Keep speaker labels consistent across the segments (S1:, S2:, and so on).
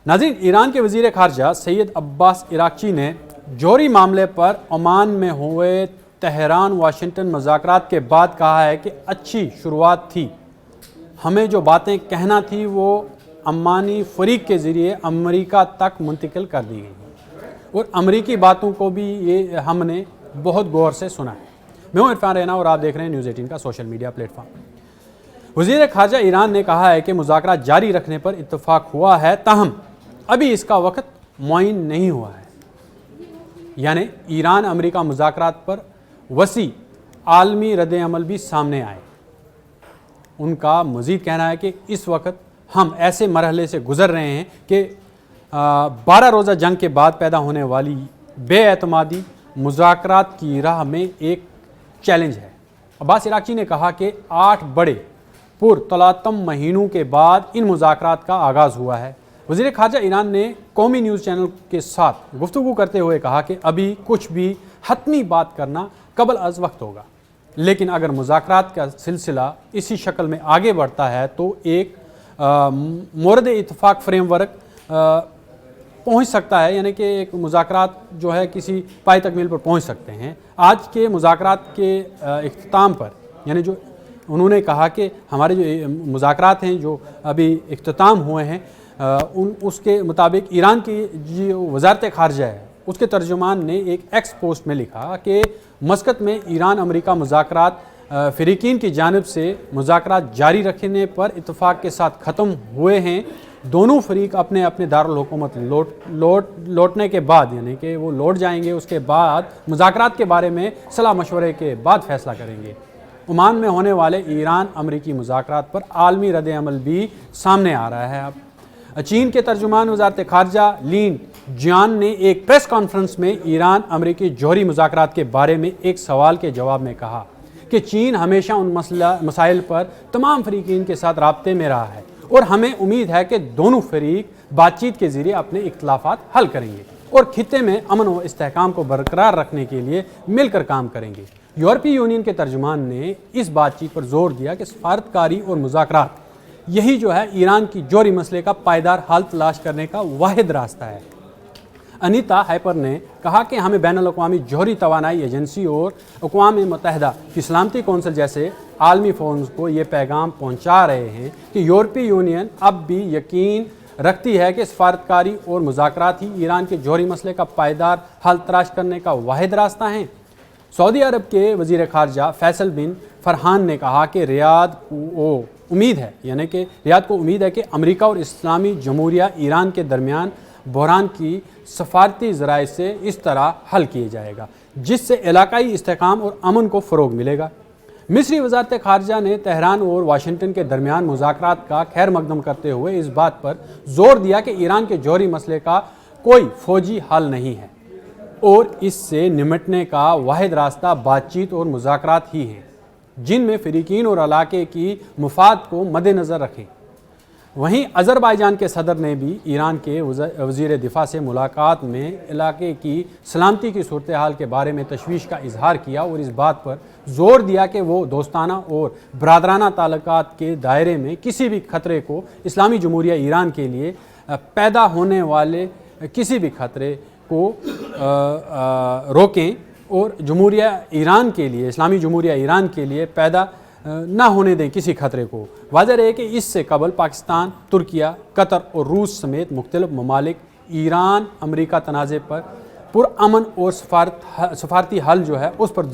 S1: नाज़रीन, ईरान के वज़ीर ख़ारजा सैयद अब्बास इराक़ची ने जौहरी मामले पर ओमान में हुए तेहरान वाशिंगटन मुज़ाकरात के बाद कहा है कि अच्छी शुरुआत थी, हमें जो बातें कहना थी वो अम्मानी फ़रीक के ज़रिए अमेरिका तक मुंतकिल कर दी गई और अमेरिकी बातों को भी ये हमने बहुत गौर से सुना है। मैं हूँ इरफान रैना और आप देख रहे हैं न्यूज़ 18 का सोशल मीडिया प्लेटफॉर्म। वज़ीर ख़ारजा ईरान ने कहा है कि मुज़ाकरात जारी रखने पर इत्तफ़ाक़ हुआ है, ताहम अभी इसका वक्त मुअय्यन नहीं हुआ है। यानी ईरान अमेरिका मुज़ाकरात पर वसी आलमी रद्द-ए-अमल भी सामने आए। उनका मज़ीद कहना है कि इस वक्त हम ऐसे मरहले से गुज़र रहे हैं कि 12 रोज़ा जंग के बाद पैदा होने वाली बेएतमादी मुज़ाकरात की राह में एक चैलेंज है। अब्बास इराक़ची ने कहा कि 8 बड़े पुरतलातम महीनों के बाद इन मुज़ाकरात का आगाज़ हुआ है। वज़ीर ख़ारजा ईरान ने कौमी न्यूज़ चैनल के साथ गुफ्तगू करते हुए कहा कि अभी कुछ भी हतमी बात करना कबल अज़ वक्त होगा, लेकिन अगर मुज़ाकरात का सिलसिला इसी शक्ल में आगे बढ़ता है तो एक मोरद इत्तफ़ाक़ फ्रेमवर्क पहुँच सकता है, यानी कि एक मुज़ाकरात जो है किसी पाई तकमील पर पहुँच सकते हैं। आज के मुज़ाकरात के इख्तिताम पर यानी जो उन्होंने कहा कि हमारे जो मुज़ाकरात हैं जो अभी इख्तिताम हुए हैं उसके मुताबिक ईरान की जो वज़ारत ख़ारजा है उसके तर्जुमान ने एक एक्स पोस्ट में लिखा कि मस्कत में ईरान अमेरिका मुज़ाकरात फ़रीक़ीन की जानिब से मुज़ाकरात जारी रखने पर इत्तफ़ाक़ के साथ ख़त्म हुए हैं। दोनों फ़रीक़ अपने अपने दारुल हुकूमत लौटने के बाद यानी कि वो लौट जाएंगे, उसके बाद मुज़ाकरात के बारे में सलाह मशवरे के बाद फ़ैसला करेंगे। ओमान में होने वाले ईरान अमेरिकी मुज़ाकरात पर आलमी रद्द-ए-अमल भी सामने आ रहा है। अब चीन के तर्जुमान वज़ारत ख़ारजा लीन जियान ने एक प्रेस कॉन्फ्रेंस में ईरान अमेरिकी जौहरी मुज़ाकरात के बारे में एक सवाल के जवाब में कहा कि चीन हमेशा उन मसाइल पर तमाम फ़रीक़ीन के साथ राब्ते में रहा है और हमें उम्मीद है कि दोनों फ़रीक़ बातचीत के ज़रिए अपने इख्तिलाफ़ात हल करेंगे और खित्ते में अमन व इस्तेहकाम को बरकरार रखने के लिए मिलकर काम करेंगे। यूरोपीय यूनियन के तर्जुमान ने इस बातचीत पर जोर दिया कि सफारतकारी और मुज़ाकरात यही जो है ईरान की जौहरी मसले का पायदार हल तलाश करने का वाहिद रास्ता है। अनीता हाइपर ने कहा कि हमें बैनुल-अक़वामी जौहरी तवानाई एजेंसी और अक़वाम मुत्तहिदा की सलामती कौंसिल जैसे आलमी फोरम्स को ये पैगाम पहुँचा रहे हैं कि यूरोपीय यूनियन अब भी यकीन रखती है कि सफारतकारी और मुज़ाकरात ही ईरान के जौहरी मसले का पायदार हल तलाश करने का वाहिद रास्ता है। सऊदी अरब के वज़ीर ख़ारजा फैसल बिन फरहान ने कहा कि रियाद को उम्मीद है कि अमेरिका और इस्लामी जमहूरिया ईरान के दरमियान बहरान की सफारती ज़राए से इस तरह हल किया जाएगा जिससे इलाकाई इस्तेहकाम और अमन को फ़रोग मिलेगा। मिस्री वज़ारत ख़ारजा ने तेहरान और वाशिंगटन के दरमियान मुज़ाकरात का खैर मकदम करते हुए इस बात पर जोर दिया कि ईरान के जौहरी मसले का कोई फ़ौजी हल नहीं है और इससे निमटने का वाहिद रास्ता बातचीत और मुज़ाकरात ही हैं जिनमें फ़रीक़ीन और इलाके की मुफाद को मद्देनज़र रखें। वहीं अज़रबाईजान के सदर ने भी ईरान के वज़ीर दिफ़ा से मुलाकात में इलाके की सलामती की सूरत हाल के बारे में तशवीश का इजहार किया और इस बात पर जोर दिया कि वो दोस्ताना और बरादराना ताल्लुकात के दायरे में किसी भी खतरे को इस्लामी जमहूरिया ईरान के लिए पैदा होने वाले किसी भी खतरे को रोकें और जमहूरिया ईरान के लिए इस्लामी जमहूरिया ईरान के लिए पैदा ना होने दें किसी खतरे को। वाज़ेह है कि इससे कबल पाकिस्तान, तुर्किया, कतर और रूस समेत मुख्तलिफ ममालिक ईरान अमेरिका तनाज़े पर पुरअमन और सफारती हल जो है उस पर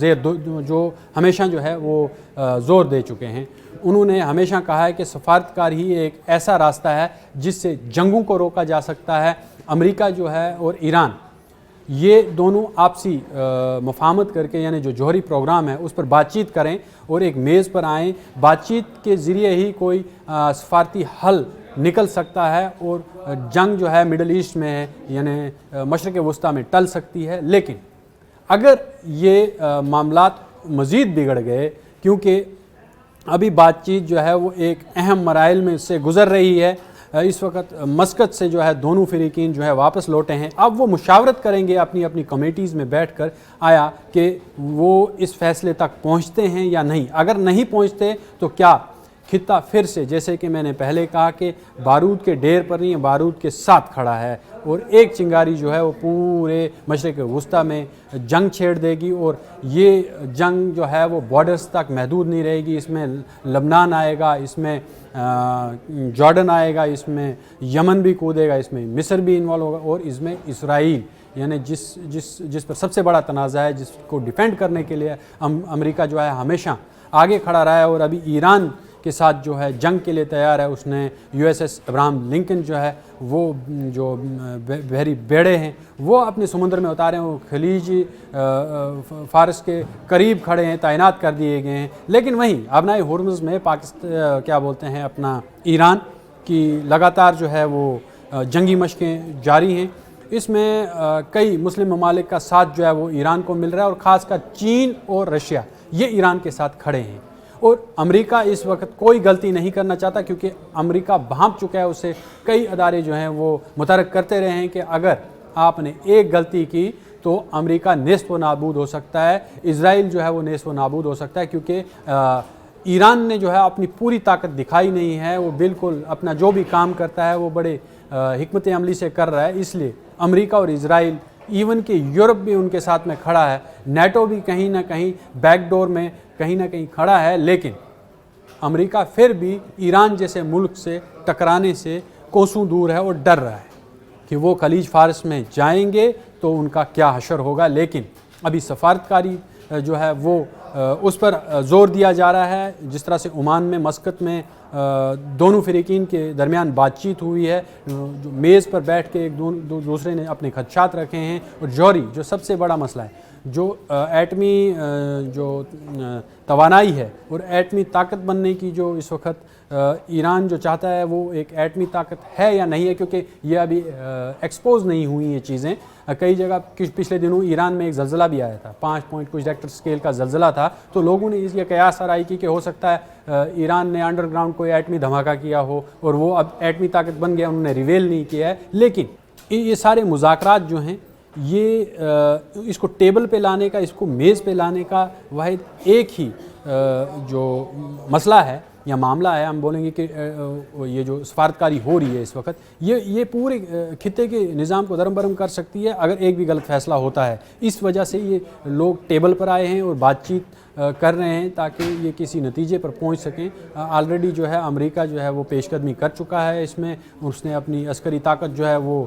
S1: जो हमेशा जो है वो ज़ोर दे चुके हैं। उन्होंने हमेशा कहा है कि सफारतकार ही एक ऐसा रास्ता है जिससे जंगों को रोका जा सकता है। अमेरिका जो है और ईरान ये दोनों आपसी मफाहमत करके यानी जो जौहरी प्रोग्राम है उस पर बातचीत करें और एक मेज़ पर आएँ। बातचीत के ज़रिए ही कोई सफारती हल निकल सकता है और जंग जो है मिडल ईस्ट में यानी मशरिक़ वस्ता में टल सकती है। लेकिन अगर ये मामलात मज़ीद बिगड़ गए, क्योंकि अभी बातचीत जो है वो एक अहम मराइल में से गुज़र रही है, इस वक्त मस्कत से जो है दोनों फ़रीक़ीन जो है वापस लौटे हैं। अब वो मुशावरत करेंगे अपनी अपनी कमेटीज़ में बैठकर आया कि वो इस फ़ैसले तक पहुंचते हैं या नहीं। अगर नहीं पहुंचते तो क्या خطہ پھر سے جیسے کہ میں نے پہلے کہا کہ بارود کے ڈھیر پر نہیں، بارود کے ساتھ کھڑا ہے، اور ایک چنگاری جو ہے وہ پورے مشرق وسطیٰ میں جنگ چھیڑ دے گی، اور یہ جنگ جو ہے وہ بارڈرز تک محدود نہیں رہے گی۔ اس میں لبنان آئے گا، اس میں جارڈن آئے گا، اس میں یمن بھی کودے گا، اس میں مصر بھی انوالو ہوگا، اور اس میں اسرائیل، یعنی جس پر سب سے بڑا تنازع ہے، جس کو ڈیفینڈ کرنے کے لیے امریکہ جو ہے ہمیشہ آگے کھڑا رہا ہے، اور ابھی ایران کے ساتھ جو ہے جنگ کے لیے تیار ہے۔ اس نے USS ابراہم لنکن جو ہے وہ جو بحری بیڑے ہیں وہ اپنے سمندر میں اتارے ہیں، وہ خلیج فارس کے قریب کھڑے ہیں، تعینات کر دیے گئے ہیں۔ لیکن وہیں ابنائے ہرمز میں اپنا ایران کی لگاتار جو ہے وہ جنگی مشقیں جاری ہیں۔ اس میں کئی مسلم ممالک کا ساتھ جو ہے وہ ایران کو مل رہا ہے، اور خاص کر چین اور رشیا یہ ایران کے ساتھ کھڑے ہیں، اور امریکہ اس وقت کوئی غلطی نہیں کرنا چاہتا، کیونکہ امریکہ بھانپ چکا ہے، اسے کئی ادارے جو ہیں وہ متحرک کرتے رہے ہیں کہ اگر آپ نے ایک غلطی کی تو امریکہ نیست و نابود ہو سکتا ہے، اسرائیل جو ہے وہ نیست و نابود ہو سکتا ہے، کیونکہ ایران نے جو ہے اپنی پوری طاقت دکھائی نہیں ہے، وہ بالکل اپنا جو بھی کام کرتا ہے وہ بڑے حکمت عملی سے کر رہا ہے۔ اس لیے امریکہ اور اسرائیل، ایون کہ یورپ بھی ان کے ساتھ میں کھڑا ہے، نیٹو بھی کہیں نہ کہیں بیک ڈور میں کہیں نہ کہیں کھڑا ہے، لیکن امریکہ پھر بھی ایران جیسے ملک سے ٹکرانے سے کوسوں دور ہے، اور ڈر رہا ہے کہ وہ خلیج فارس میں جائیں گے تو ان کا کیا حشر ہوگا۔ لیکن ابھی سفارتکاری جو ہے وہ اس پر زور دیا جا رہا ہے، جس طرح سے عمان میں مسقط میں دونوں فریقین کے درمیان بات چیت ہوئی ہے، جو میز پر بیٹھ کے ایک دوسرے نے اپنے خدشات رکھے ہیں، اور جوہری جو سب سے بڑا مسئلہ ہے، جو ایٹمی جو توانائی ہے اور ایٹمی طاقت بننے کی جو اس وقت ایران جو چاہتا ہے وہ ایک ایٹمی طاقت ہے یا نہیں ہے، کیونکہ یہ ابھی ایکسپوز نہیں ہوئی یہ چیزیں۔ کئی جگہ پچھلے دنوں ایران میں ایک زلزلہ بھی آیا تھا، 5 پوائنٹ کچھ ریکٹر سکیل کا زلزلہ تھا، تو لوگوں نے اس یہ قیاس آرائی کی کہ ہو سکتا ہے ایران نے انڈر گراؤنڈ کوئی ایٹمی دھماکہ کیا ہو، اور وہ اب ایٹمی طاقت بن گیا، انہوں نے ریویل نہیں کیا ہے۔ لیکن یہ سارے مذاکرات جو ہیں یہ اس کو ٹیبل پہ لانے کا، اس کو میز پہ لانے کا واحد ایک ہی جو مسئلہ ہے یا معاملہ ہے، ہم بولیں گے کہ یہ جو سفارتکاری ہو رہی ہے اس وقت، یہ پورے خطے کے نظام کو درم برم کر سکتی ہے اگر ایک بھی غلط فیصلہ ہوتا ہے۔ اس وجہ سے یہ لوگ ٹیبل پر آئے ہیں اور بات چیت کر رہے ہیں تاکہ یہ کسی نتیجے پر پہنچ سکیں۔ آلریڈی جو ہے امریکہ جو ہے وہ پیش قدمی کر چکا ہے، اس میں اس نے اپنی عسکری طاقت جو ہے وہ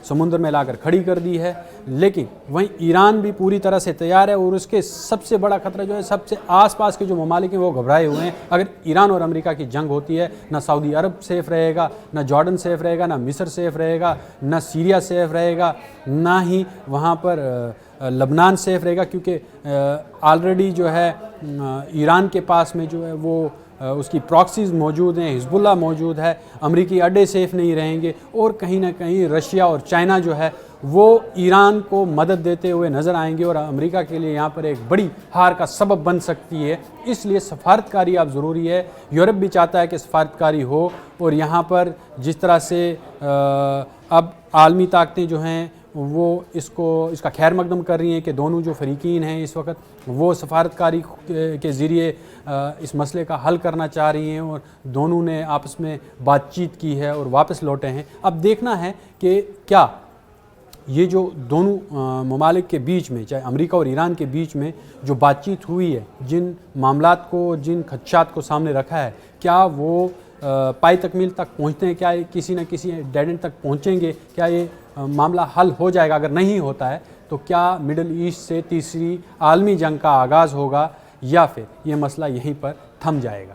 S1: سمندر میں لا کر کھڑی کر دی ہے، لیکن وہیں ایران بھی پوری طرح سے تیار ہے، اور اس کے سب سے بڑا خطرہ جو ہے، سب سے آس پاس کے جو ممالک ہیں وہ گھبرائے ہوئے ہیں۔ اگر ایران اور امریکہ کی جنگ ہوتی ہے، نہ سعودی عرب سیف رہے گا، نہ جارڈن سیف رہے گا، نہ مصر سیف رہے گا، نہ سیریا سیف رہے گا، نہ ہی وہاں پر لبنان سیف رہے گا، کیونکہ آلریڈی جو ہے ایران کے پاس میں جو ہے وہ اس کی پراکسیز موجود ہیں، حزب اللہ موجود ہے، امریکی اڈے سیف نہیں رہیں گے، اور کہیں نہ کہیں رشیا اور چائنا جو ہے وہ ایران کو مدد دیتے ہوئے نظر آئیں گے، اور امریکہ کے لیے یہاں پر ایک بڑی ہار کا سبب بن سکتی ہے۔ اس لیے سفارتکاری اب ضروری ہے۔ یورپ بھی چاہتا ہے کہ سفارتکاری ہو، اور یہاں پر جس طرح سے اب عالمی طاقتیں جو ہیں وہ اس کا خیر مقدم کر رہی ہیں کہ دونوں جو فریقین ہیں اس وقت وہ سفارتکاری کے ذریعے اس مسئلے کا حل کرنا چاہ رہی ہیں، اور دونوں نے آپس میں بات چیت کی ہے اور واپس لوٹے ہیں۔ اب دیکھنا ہے کہ کیا یہ جو دونوں ممالک کے بیچ میں، چاہے امریکہ اور ایران کے بیچ میں جو بات چیت ہوئی ہے، جن معاملات کو، جن خدشات کو سامنے رکھا ہے، کیا وہ پائی تکمیل تک پہنچتے ہیں، کیا یہ کسی نہ کسی ڈیڈ اینڈ تک پہنچیں گے، کیا یہ معاملہ حل ہو جائے گا؟ اگر نہیں ہوتا ہے تو کیا مڈل ایسٹ سے تیسری عالمی جنگ کا آغاز ہوگا، یا پھر یہ مسئلہ یہیں پر تھم جائے گا؟